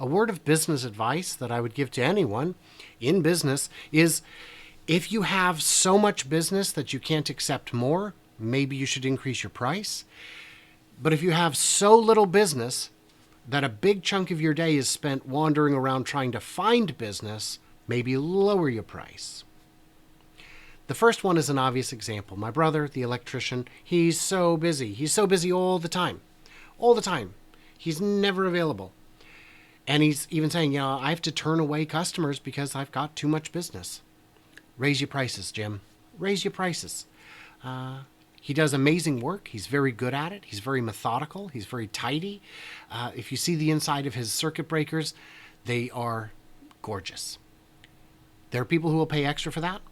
A word of business advice that I would give to anyone in business is if you have so much business that you can't accept more, maybe you should increase your price. But if you have so little business that a big chunk of your day is spent wandering around trying to find business, maybe lower your price. The first one is an obvious example. My brother, the electrician, he's so busy. He's so busy all the time. All the time. He's never available. And he's even saying, I have to turn away customers because I've got too much business. Raise your prices, Jim. Raise your prices. He does amazing work. He's very good at it. He's very methodical. He's very tidy. If you see the inside of his circuit breakers, they are gorgeous. There are people who will pay extra for that,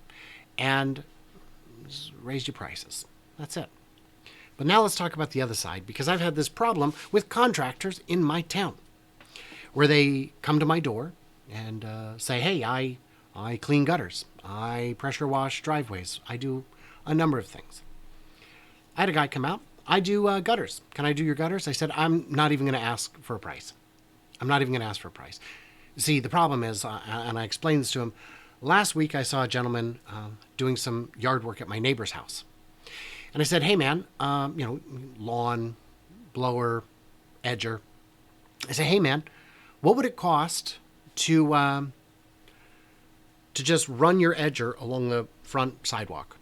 and just raise your prices. That's it. But now let's talk about the other side, because I've had this problem with contractors in my town where they come to my door and say, hey, I clean gutters. I pressure wash driveways. I do a number of things. I had a guy come out. I do gutters. Can I do your gutters? I said, I'm not even going to ask for a price. I'm not even going to ask for a price. See, the problem is, and I explained this to him, last week I saw a gentleman doing some yard work at my neighbor's house. And I said, hey man, lawn, blower, edger. I said, hey man, what would it cost to just run your edger along the front sidewalk?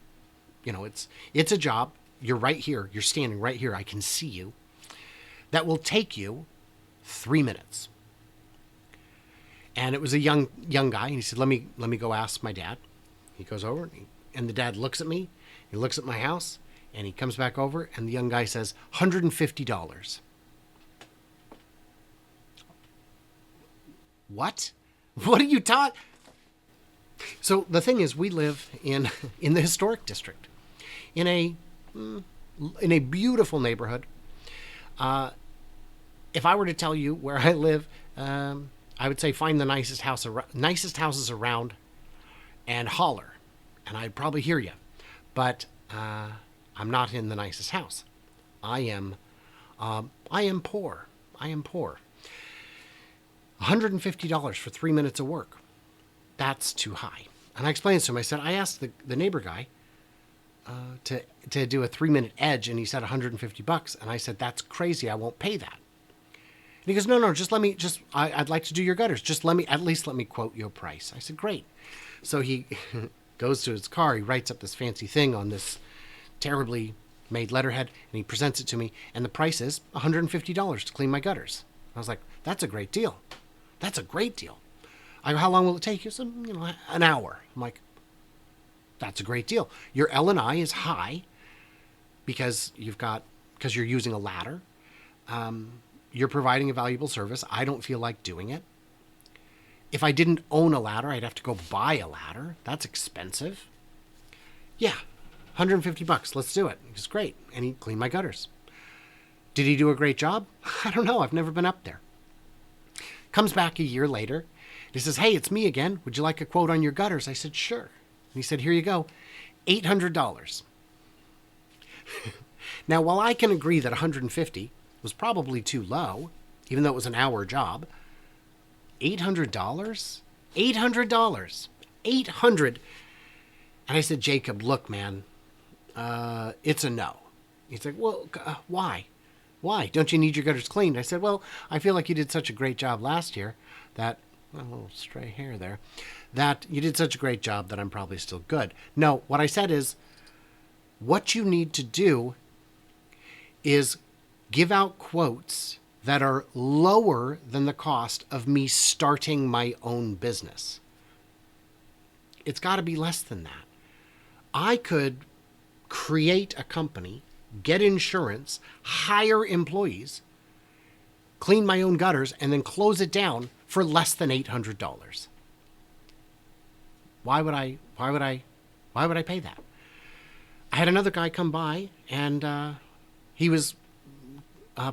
It's a job. You're right here. You're standing right here. I can see you. That will take you 3 minutes. And it was a young guy, and he said, let me go ask my dad. He goes over, and the dad looks at me. He looks at my house, and he comes back over, and the young guy says, $150. What? What are you taught? So the thing is, we live in the historic district, in a beautiful neighborhood. If I were to tell you where I live, I would say find the nicest houses around, and holler, and I'd probably hear you. But I'm not in the nicest house. I am poor. I am poor. $150 for 3 minutes of work. That's too high. And I explained to him. I said, I asked the neighbor guy to do a 3-minute edge, and he said $150. And I said, that's crazy. I won't pay that. And he goes, no, I'd like to do your gutters. At least let me quote you a price. I said, great. So he goes to his car. He writes up this fancy thing on this terribly made letterhead, and he presents it to me. And the price is $150 to clean my gutters. I was like, that's a great deal. That's a great deal. I go, how long will it take you? So, an hour. I'm like, that's a great deal. Your L&I is high because you're using a ladder. You're providing a valuable service. I don't feel like doing it. If I didn't own a ladder, I'd have to go buy a ladder. That's expensive. Yeah, $150. Let's do it. It's great. And he cleaned my gutters. Did he do a great job? I don't know. I've never been up there. Comes back a year later. He says, hey, it's me again. Would you like a quote on your gutters? I said, sure. And he said, here you go. $800. Now, while I can agree that $150 was probably too low, even though it was an hour job, $800? $800. $800. And I said, Jacob, look, man, it's a no. He's like, well, why? Why? Don't you need your gutters cleaned? I said, well, I feel like you did such a great job last year that, a little stray hair there, that you did such a great job that I'm probably still good. No, what I said is, what you need to do is give out quotes that are lower than the cost of me starting my own business. It's got to be less than that. I could create a company, get insurance, hire employees, clean my own gutters, and then close it down for less than $800. Why would I pay that? I had another guy come by, and he was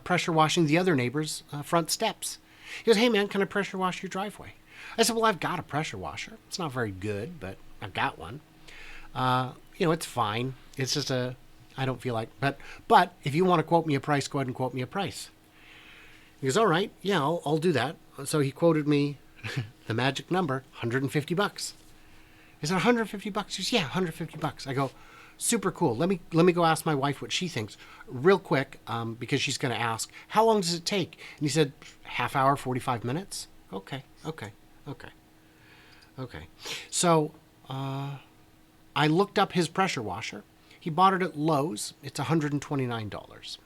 pressure washing the other neighbor's front steps. He goes, hey man, can I pressure wash your driveway? I said, well, I've got a pressure washer. It's not very good, but I've got one. It's fine. It's just I don't feel like, but if you want to quote me a price, go ahead and quote me a price. He goes, all right, yeah, I'll do that. So he quoted me the magic number, $150. I said, $150? He says, yeah, $150. I go, super cool. Let me go ask my wife what she thinks real quick, because she's going to ask, how long does it take? And he said, half hour, 45 minutes. Okay. So I looked up his pressure washer. He bought it at Lowe's. It's $129.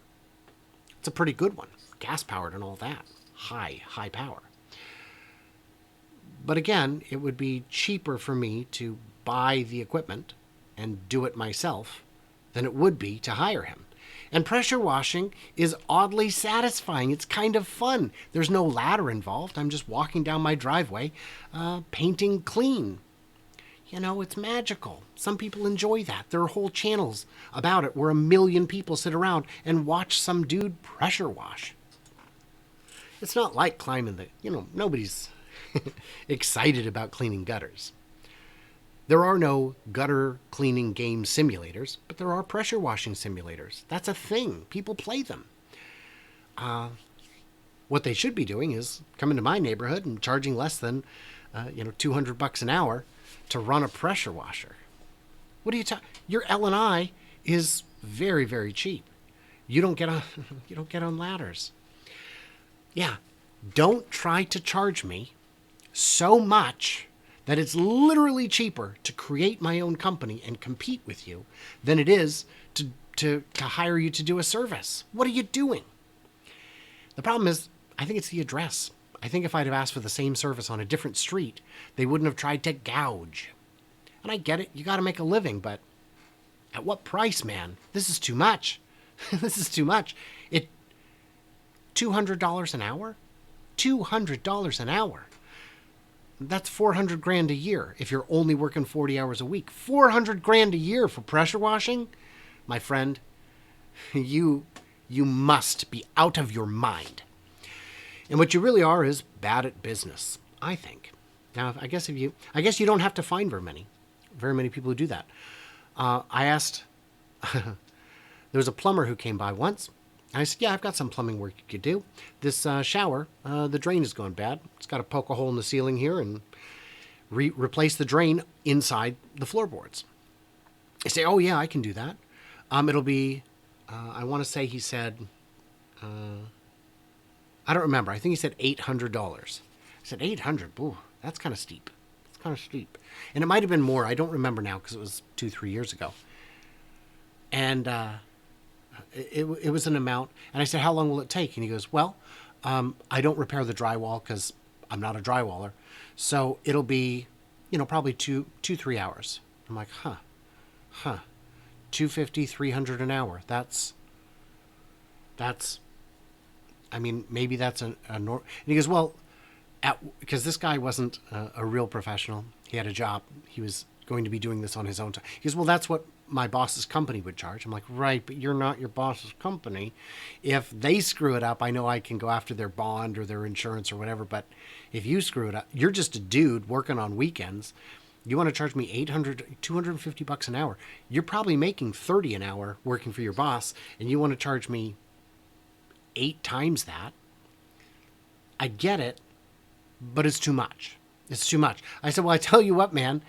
It's a pretty good one. Gas powered and all that. High power. But again, it would be cheaper for me to buy the equipment and do it myself than it would be to hire him. And pressure washing is oddly satisfying. It's kind of fun. There's no ladder involved. I'm just walking down my driveway, painting clean. You know, it's magical. Some people enjoy that. There are whole channels about it where 1 million people sit around and watch some dude pressure wash. It's not like climbing nobody's excited about cleaning gutters. There are no gutter cleaning game simulators, but there are pressure washing simulators. That's a thing. People play them. What they should be doing is coming to my neighborhood and charging less than, $200 an hour to run a pressure washer. What are you talking? Your L&I is very, very cheap. You don't get on ladders. Yeah, don't try to charge me so much that it's literally cheaper to create my own company and compete with you than it is to hire you to do a service. What are you doing? The problem is, I think it's the address. I think if I'd have asked for the same service on a different street, they wouldn't have tried to gouge. And I get it, you got to make a living, but at what price, man? This is too much. This is too much. $200 an hour? $200 an hour. That's $400,000 a year if you're only working 40 hours a week. $400,000 a year for pressure washing? My friend, you must be out of your mind. And what you really are is bad at business, I think. Now, I guess you don't have to find very many people who do that. I asked, there was a plumber who came by once. And I said, yeah, I've got some plumbing work you could do. This shower, the drain has gone bad. It's got to poke a hole in the ceiling here and replace the drain inside the floorboards. I say, oh, yeah, I can do that. It'll be, I want to say he said, I don't remember. I think he said $800. I said, $800? Ooh, that's kind of steep. It's kind of steep. And it might have been more. I don't remember now because it was 2-3 years ago. And it was an amount. And I said, how long will it take? And he goes, well, I don't repair the drywall because I'm not a drywaller. So it'll be, probably 2-3 hours. I'm like, huh. $250, $300 an hour. That's, I mean, maybe that's a and he goes, well, because this guy wasn't a real professional. He had a job. He was going to be doing this on his own time. He goes, well, that's what my boss's company would charge. I'm like, right, but you're not your boss's company. If they screw it up, I know I can go after their bond or their insurance or whatever. But if you screw it up, you're just a dude working on weekends. You want to charge me $250 an hour. You're probably making $30 an hour working for your boss, and you want to charge me 8 times that. I get it, but it's too much. It's too much. I said, well, I tell you what, man,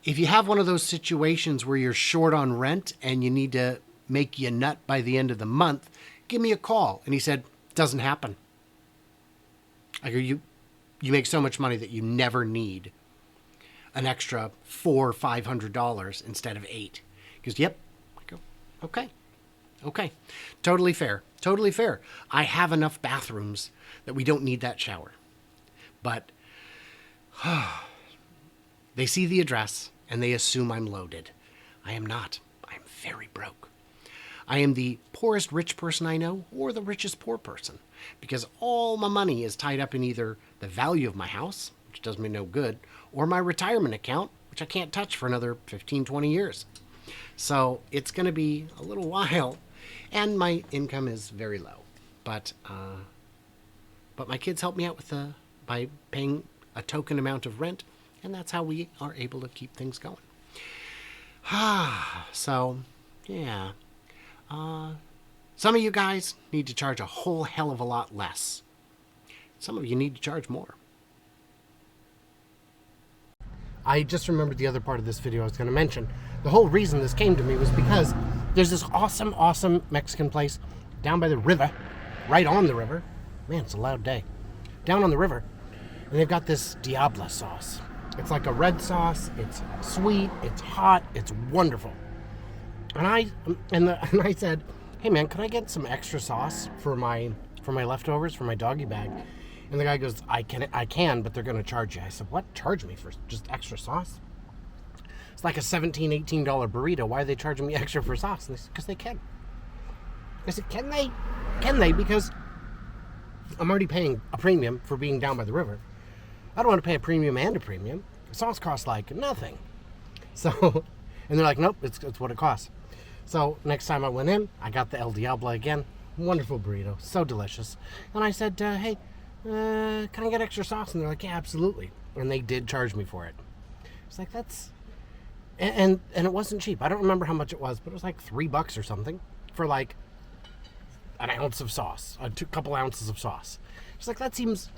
if you have one of those situations where you're short on rent and you need to make you nut by the end of the month, give me a call. And he said, doesn't happen. I go, you make so much money that you never need an extra $400 or $500 instead of $8. He goes, yep. I go, okay. Totally fair. I have enough bathrooms that we don't need that shower. But they see the address and they assume I'm loaded. I am not. I'm very broke. I am the poorest rich person I know or the richest poor person because all my money is tied up in either the value of my house, which does me no good, or my retirement account, which I can't touch for another 15, 20 years. So it's going to be a little while, and my income is very low. But my kids help me out by paying a token amount of rent, and that's how we are able to keep things going. So, yeah. Some of you guys need to charge a whole hell of a lot less. some of you need to charge more. I just remembered the other part of this video I was going to mention. The whole reason this came to me was because there's this awesome Mexican place down by the river, right on the river. Man, it's a loud day. Down on the river. And they've got this Diabla sauce. It's like a red sauce. It's sweet. It's hot. It's wonderful. And I said, hey man, could I get some extra sauce for my leftovers, for my doggy bag? And the guy goes, I can, but they're going to charge you. I said, what? Charge me for just extra sauce? It's like a $17, $18 burrito. Why are they charging me extra for sauce? And they said, because they can. I said, can they? Can they? Because I'm already paying a premium for being down by the river. I don't want to pay a premium and a premium. Sauce costs like nothing. So, and they're like, nope, it's what it costs. So next time I went in, I got the El Diablo again. Wonderful burrito, so delicious. And I said, hey, can I get extra sauce? And they're like, yeah, absolutely. And they did charge me for it. It's like, that's, and it wasn't cheap. I don't remember how much it was, but it was like $3 or something for like an ounce of sauce, a couple ounces of sauce. It's like, that seems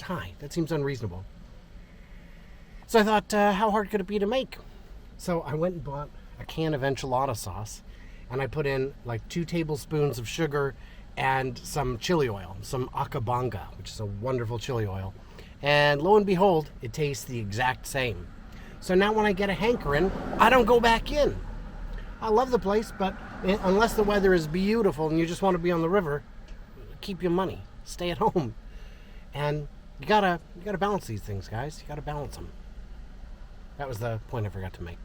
high. That seems unreasonable. So I thought, how hard could it be to make? So I went and bought a can of enchilada sauce, and I put in like 2 tablespoons of sugar and some chili oil, some Acabanga, which is a wonderful chili oil. And lo and behold, it tastes the exact same. So now when I get a hankering, I don't go back in. I love the place, but unless the weather is beautiful and you just want to be on the river, keep your money. Stay at home. And you gotta balance these things, guys. You gotta balance them. That was the point I forgot to make.